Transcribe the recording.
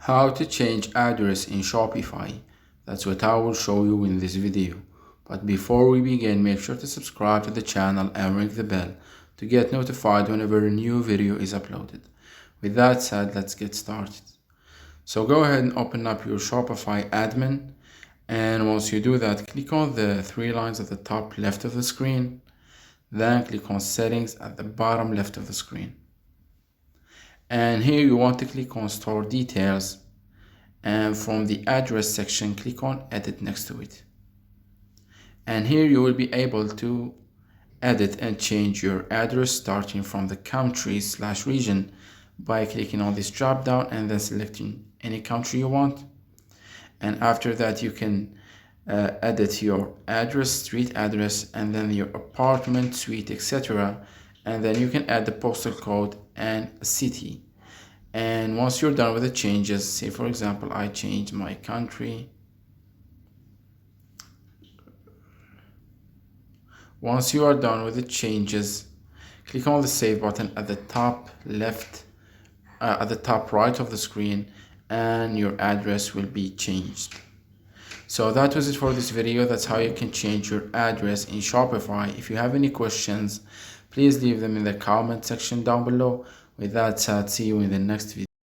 How to change address in Shopify. That's what I will show you in this video. But before we begin, make sure to subscribe to the channel and ring the bell to get notified whenever a new video is uploaded. With that said, let's get started. So go ahead and open up your Shopify admin, and once you do that, click on the three lines at the top left of the screen, then click on settings at the bottom left of the screen. And here you want to click on store details, and from the address section click on edit next to it, and here you will be able to edit and change your address starting from the country/region by clicking on this drop down and then selecting any country you want. And after that you can edit your address, street address, and then your apartment, suite, etc. And then you can add the postal code and a city. And once you're done with the changes, say for example I change my country. Once you are done with the changes, click on the save button at the top left, at the top right of the screen, and your address will be changed. So that was it for this video. That's how you can change your address in Shopify. If you have any questions, please leave them in the comment section down below. With that said, see you in the next video.